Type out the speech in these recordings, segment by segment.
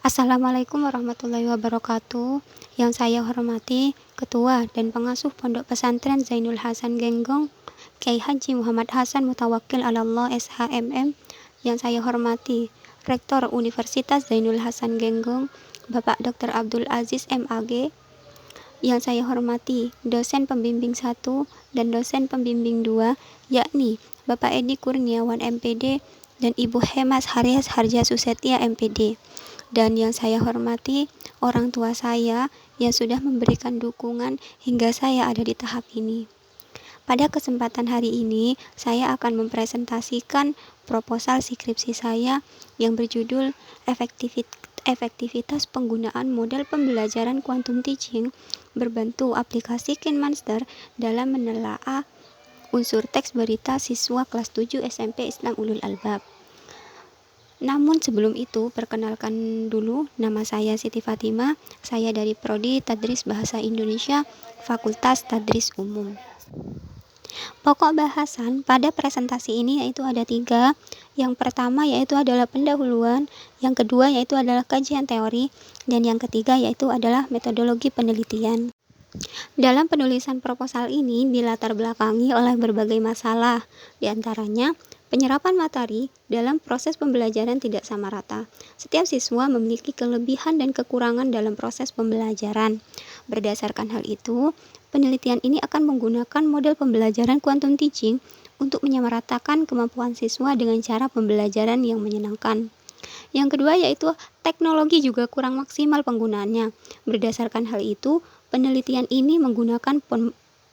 Assalamualaikum warahmatullahi wabarakatuh. Yang saya hormati Ketua dan Pengasuh Pondok Pesantren Zainul Hasan Genggong, Kyai Haji Muhammad Hasan Mutawakkil Alallah SHMM. Yang saya hormati Rektor Universitas Zainul Hasan Genggong, Bapak Dr. Abdul Aziz MAG. Yang saya hormati dosen pembimbing 1 dan dosen pembimbing 2, yakni Bapak Edi Kurniawan MPD dan Ibu Hemas Haryas Harja Susetia MPD. Dan yang saya hormati orang tua saya yang sudah memberikan dukungan hingga saya ada di tahap ini. Pada kesempatan hari ini, saya akan mempresentasikan proposal skripsi saya yang berjudul Efektivitas Penggunaan Model Pembelajaran Quantum Teaching berbentuk aplikasi KineMaster dalam menelaah unsur teks berita siswa kelas 7 SMP Islam Ulul Albab. Namun sebelum itu, perkenalkan dulu, nama saya Siti Fatimah, saya dari Prodi Tadris Bahasa Indonesia, Fakultas Tadris Umum. Pokok bahasan pada presentasi ini yaitu ada 3. Yang pertama yaitu adalah pendahuluan, yang kedua yaitu adalah kajian teori, dan yang ketiga yaitu adalah metodologi penelitian. Dalam penulisan proposal ini dilatar belakangi oleh berbagai masalah, diantaranya penyerapan materi dalam proses pembelajaran tidak sama rata. Setiap siswa memiliki kelebihan dan kekurangan dalam proses pembelajaran. Berdasarkan hal itu, penelitian ini akan menggunakan model pembelajaran quantum teaching untuk menyamaratakan kemampuan siswa dengan cara pembelajaran yang menyenangkan. Yang kedua yaitu teknologi juga kurang maksimal penggunaannya. Berdasarkan hal itu, penelitian ini menggunakan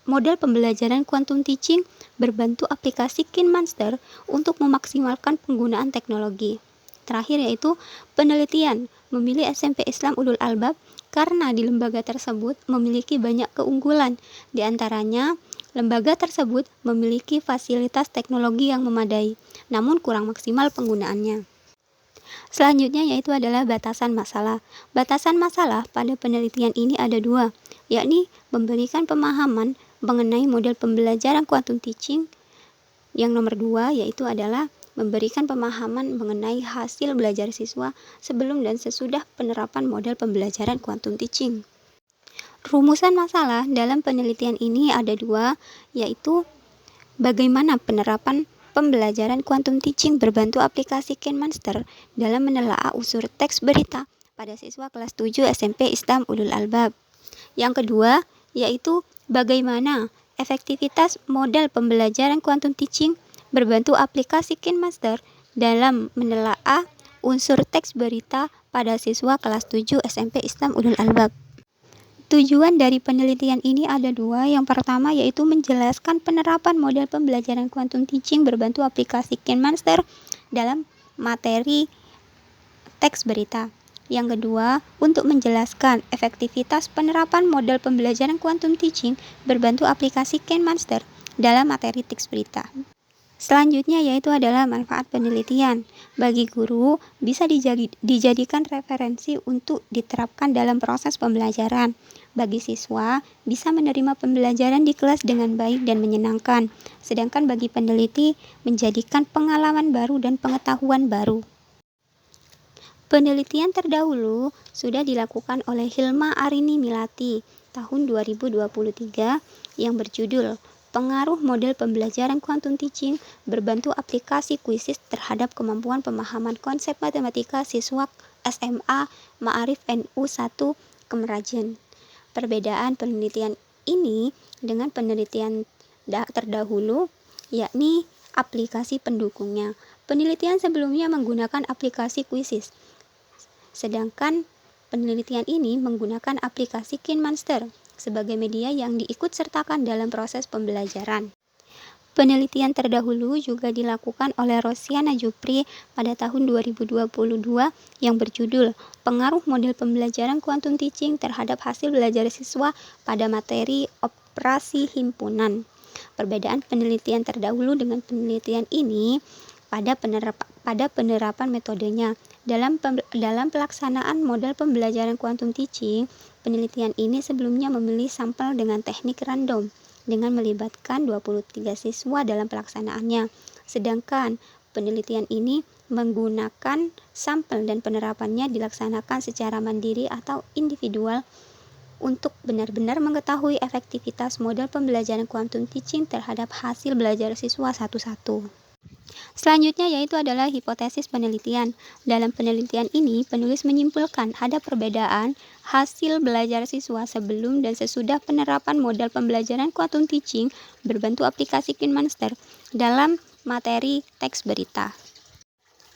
model pembelajaran quantum teaching berbentuk aplikasi KineMaster untuk memaksimalkan penggunaan teknologi. Terakhir yaitu penelitian memilih SMP Islam Ulul Albab karena di lembaga tersebut memiliki banyak keunggulan. Di antaranya, lembaga tersebut memiliki fasilitas teknologi yang memadai, namun kurang maksimal penggunaannya. Selanjutnya yaitu adalah batasan masalah. Batasan masalah pada penelitian ini ada 2, yakni memberikan pemahaman mengenai model pembelajaran quantum teaching. Yang nomor 2 yaitu adalah memberikan pemahaman mengenai hasil belajar siswa sebelum dan sesudah penerapan model pembelajaran quantum teaching. Rumusan masalah dalam penelitian ini ada 2, yaitu bagaimana penerapan pembelajaran quantum teaching berbantu aplikasi KineMaster dalam menelaah unsur teks berita pada siswa kelas 7 SMP Islam Ulul Albab. Yang kedua, yaitu bagaimana efektivitas model pembelajaran quantum teaching berbantu aplikasi KineMaster dalam menelaah unsur teks berita pada siswa kelas 7 SMP Islam Ulul Albab. Tujuan dari penelitian ini ada 2. Yang pertama yaitu menjelaskan penerapan model pembelajaran quantum teaching berbantu aplikasi KineMaster dalam materi teks berita. Yang kedua, untuk menjelaskan efektivitas penerapan model pembelajaran quantum teaching berbantu aplikasi KineMaster dalam materi teks berita. Selanjutnya yaitu adalah manfaat penelitian. Bagi guru, bisa dijadikan referensi untuk diterapkan dalam proses pembelajaran. Bagi siswa, bisa menerima pembelajaran di kelas dengan baik dan menyenangkan. Sedangkan bagi peneliti, menjadikan pengalaman baru dan pengetahuan baru. Penelitian terdahulu sudah dilakukan oleh Hilma Arini Milati tahun 2023 yang berjudul Pengaruh Model Pembelajaran Quantum Teaching Berbantu Aplikasi Kuisis Terhadap Kemampuan Pemahaman Konsep Matematika Siswa SMA Ma'arif NU 1 Kemerajen. Perbedaan penelitian ini dengan penelitian terdahulu yakni aplikasi pendukungnya. Penelitian sebelumnya menggunakan aplikasi Kuisis, sedangkan penelitian ini menggunakan aplikasi KineMaster sebagai media yang diikutsertakan dalam proses pembelajaran. Penelitian terdahulu juga dilakukan oleh Rosiana Jupri pada tahun 2022 yang berjudul Pengaruh Model Pembelajaran Quantum Teaching Terhadap Hasil Belajar Siswa pada Materi Operasi Himpunan. Perbedaan penelitian terdahulu dengan penelitian ini pada penerapan metodenya. Dalam pelaksanaan model pembelajaran quantum teaching, penelitian ini sebelumnya memilih sampel dengan teknik random dengan melibatkan 23 siswa dalam pelaksanaannya. Sedangkan penelitian ini menggunakan sampel dan penerapannya dilaksanakan secara mandiri atau individual untuk benar-benar mengetahui efektivitas model pembelajaran quantum teaching terhadap hasil belajar siswa satu-satu. Selanjutnya yaitu adalah hipotesis penelitian. Dalam penelitian ini, penulis menyimpulkan ada perbedaan hasil belajar siswa sebelum dan sesudah penerapan model pembelajaran quantum teaching berbentuk aplikasi KineMaster dalam materi teks berita.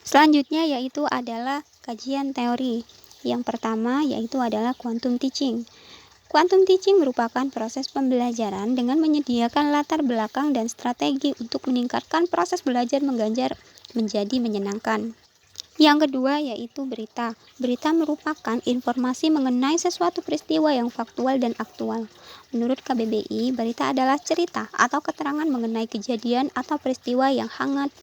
Selanjutnya yaitu adalah kajian teori. Yang pertama yaitu adalah quantum teaching. Quantum teaching merupakan proses pembelajaran dengan menyediakan latar belakang dan strategi untuk meningkatkan proses belajar mengajar menjadi menyenangkan. Yang kedua yaitu berita. Berita merupakan informasi mengenai sesuatu peristiwa yang faktual dan aktual. Menurut KBBI, berita adalah cerita atau keterangan mengenai kejadian atau peristiwa yang hangat.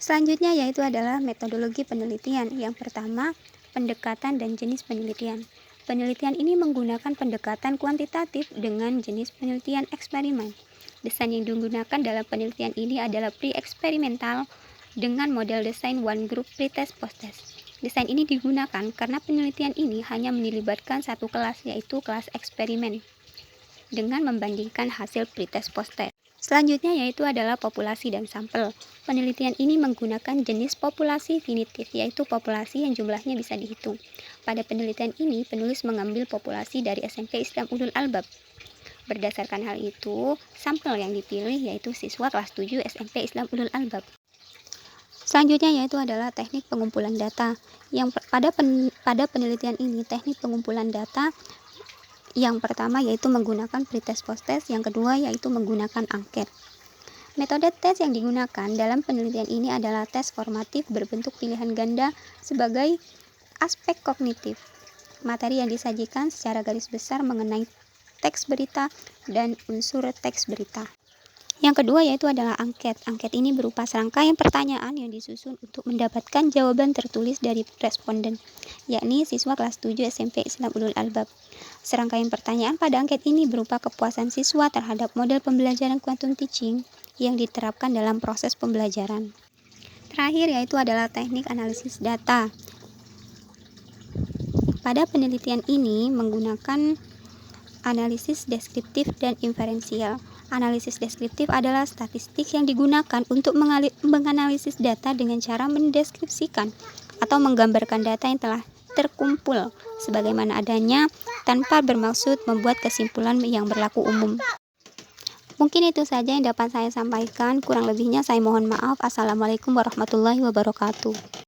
Selanjutnya yaitu adalah metodologi penelitian. Yang pertama, pendekatan dan jenis penelitian. Penelitian ini menggunakan pendekatan kuantitatif dengan jenis penelitian eksperimen. Desain yang digunakan dalam penelitian ini adalah pre-eksperimental dengan model desain one group pretest post-test. Desain ini digunakan karena penelitian ini hanya melibatkan satu kelas, yaitu kelas eksperimen, dengan membandingkan hasil pretest post-test. Selanjutnya yaitu adalah populasi dan sampel. Penelitian ini menggunakan jenis populasi finitif, yaitu populasi yang jumlahnya bisa dihitung. Pada penelitian ini, penulis mengambil populasi dari SMP Islam Ulul Albab. Berdasarkan hal itu, sampel yang dipilih yaitu siswa kelas 7 SMP Islam Ulul Albab. Selanjutnya yaitu adalah teknik pengumpulan data. Yang pada penelitian ini, teknik pengumpulan data yang pertama yaitu menggunakan pretest post-test, yang kedua yaitu menggunakan angket. Metode tes yang digunakan dalam penelitian ini adalah tes formatif berbentuk pilihan ganda sebagai aspek kognitif. Materi yang disajikan secara garis besar mengenai teks berita dan unsur teks berita. Yang kedua yaitu adalah angket. Angket ini berupa serangkaian pertanyaan yang disusun untuk mendapatkan jawaban tertulis dari responden, yakni siswa kelas 7 SMP Islam Ulul Albab. Serangkaian pertanyaan pada angket ini berupa kepuasan siswa terhadap model pembelajaran quantum teaching yang diterapkan dalam proses pembelajaran. Terakhir yaitu adalah teknik analisis data. Pada penelitian ini menggunakan analisis deskriptif dan inferensial. Analisis deskriptif adalah statistik yang digunakan untuk menganalisis data dengan cara mendeskripsikan atau menggambarkan data yang telah terkumpul sebagaimana adanya tanpa bermaksud membuat kesimpulan yang berlaku umum. Mungkin itu saja yang dapat saya sampaikan, kurang lebihnya saya mohon maaf. Assalamualaikum warahmatullahi wabarakatuh.